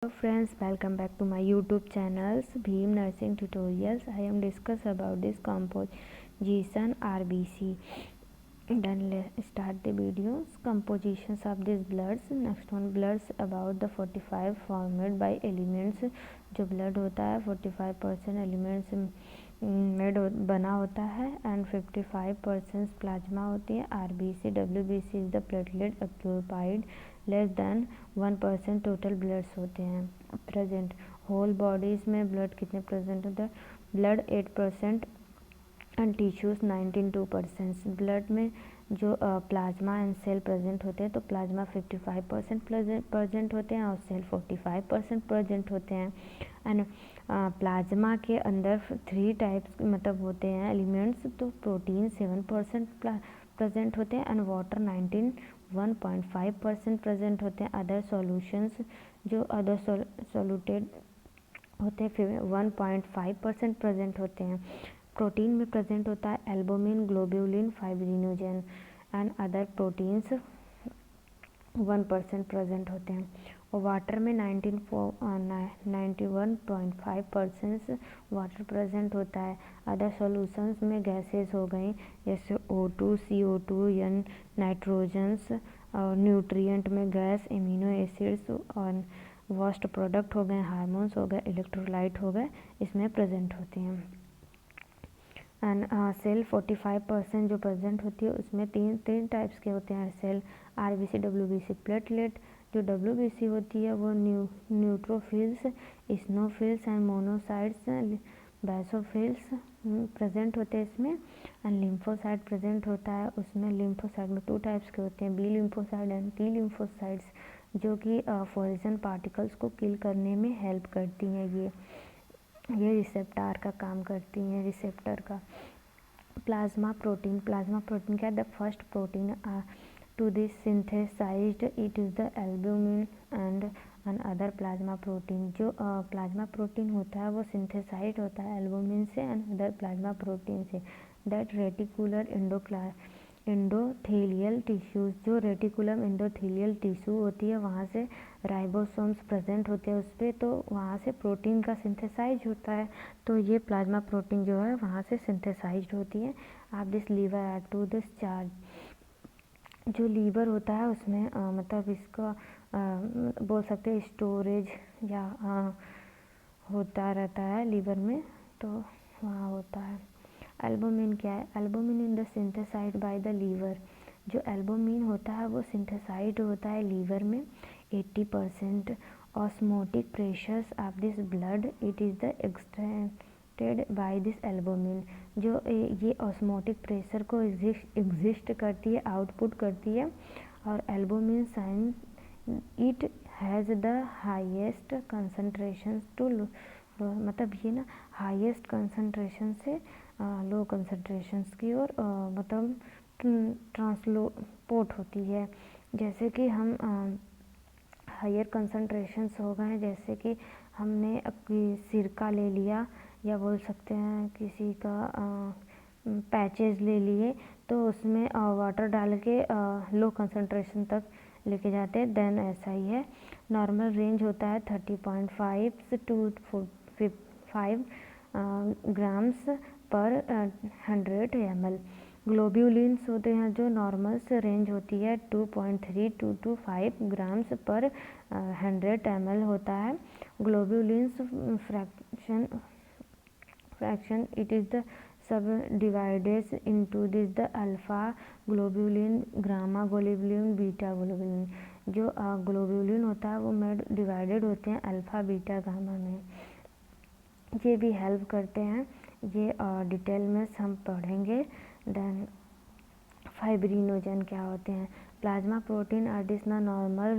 Hello friends, welcome back to my YouTube channels Bhim Nursing Tutorials. I am discuss about this composition RBC. Then let's start the videos. Compositions of these bloods. Next one, bloods about the 45 formed by elements. जो blood होता है 45% elements made बना होता है and 55% plasma होती है. RBC WBC is the platelet occupied less than 1% total bloods होते हैं प्रेजेंट. होल बॉडीज़ में ब्लड कितने प्रेजेंट होते हैं? Blood 8% and tissues 92%. ब्लड में जो प्लाज्मा एंड सेल प्रेजेंट होते हैं तो प्लाज्मा 55% प्रेजेंट होते हैं और सेल 45% प्रेजेंट होते हैं. एंड प्लाज्मा के अंदर 3 टाइप्स मतलब होते हैं एलिमेंट्स. तो प्रोटीन 7% प्रेजेंट होते हैं एंड वाटर 1.5% प्रेजेंट होते हैं. अदर सॉल्यूशंस जो अदर सॉल्यूटेड होते हैं 1.5% प्रेजेंट होते हैं. प्रोटीन में प्रेजेंट होता है albumin, globulin, fibrinogen and other proteins 1% present होते हैं. और वाटर में 91.5% वाटर प्रेजेंट होता है. अदर सॉल्यूशंस में गैसेस हो गई जैसे O2, CO2 या नाइट्रोजन्स. और न्यूट्रिएंट में गैस, एमिनो एसिड्स और वेस्ट प्रोडक्ट हो गए, हार्मोन्स हो गए, इलेक्ट्रोलाइट हो गए, इसमें प्रेजेंट होती हैं. एंड सेल 45% जो प्रेजेंट होती है उसमें तीन टाइप्स के होते हैं सेल. RBC WBC. प्लेटलेट जो WBC होती है वो neutrophils, इस्नोफिल्स and monocytes, basophils present होते हैं इसमें. एंड लिम्फोसाइट प्रेजेंट होता है उसमें. लिम्फोसाइट में 2 टाइप्स के होते हैं, B lymphocyte and T lymphocytes, जो कि फॉरेन पार्टिकल्स को किल करने में हेल्प करती हैं. ये रिसेप्टर का काम करती हैं, रिसेप्टर का. Plasma protein. प्लाज्मा प्रोटीन क्या है? The first protein to this synthesized it is the albumin and other plasma protein. जो प्लाज्मा प्रोटीन होता है वो सिंथेसाइज होता है एल्ब्यूमिन से एंड अदर प्लाज्मा प्रोटीन से. That reticular endothelial tissues. जो रेटिकुलम एंडोथेलियल टिश्यू होती है वहाँ से राइबोसोम्स प्रेजेंट होते हैं उस पर, तो वहाँ से प्रोटीन का सिंथेसाइज होता है. तो ये प्लाज्मा प्रोटीन जो है वहाँ से सिंथेसाइज होती है. आप this liver add to this charge. जो लीवर होता है उसमें मतलब इसका बोल सकते हैं स्टोरेज या होता रहता है लीवर में, तो वहाँ होता है. एल्बुमिन क्या है? Albumin in the synthesized by the liver. जो एल्बुमिन होता है वो सिंथेसाइड होता है लीवर में. 80% osmotic pressures of this blood it is the extended by this albumin. जो ये ऑस्मोटिक प्रेशर को एग्जिस्ट करती है, आउटपुट करती है. और albumin sign it has the highest concentration to मतलब ये ना हाईएस्ट कंसंट्रेशन से लो कंसंट्रेशंस की और मतलब ट्रांसपोर्ट होती है. जैसे कि हम हायर कंसंट्रेशंस हो गए, जैसे कि हमने सिरका ले लिया या बोल सकते हैं किसी का पैचेस ले लिए, तो उसमें वाटर डाल के लो कंसंट्रेशन तक लेके जाते हैं. देन ऐसा ही है. नॉर्मल रेंज होता है 30.5 to 5 ग्राम्स पर 100 ml. ग्लोब्यूलिन्स होते हैं जो नॉर्मल से रेंज होती है 2.3 to 5 ग्राम्स पर 100 ml होता है. ग्लोब्यूलिन्स fraction it is the sub divided into this the alpha globulin, gamma globulin, beta globulin. जो ग्लोब्यूलिन होता है वो में डिवाइडेड होते हैं अल्फ़ा, बीटा, गामा में. ये भी हेल्प करते हैं. ये डिटेल में हम पढ़ेंगे. देन फाइब्रिनोजन क्या होते हैं? Plasma protein are this normal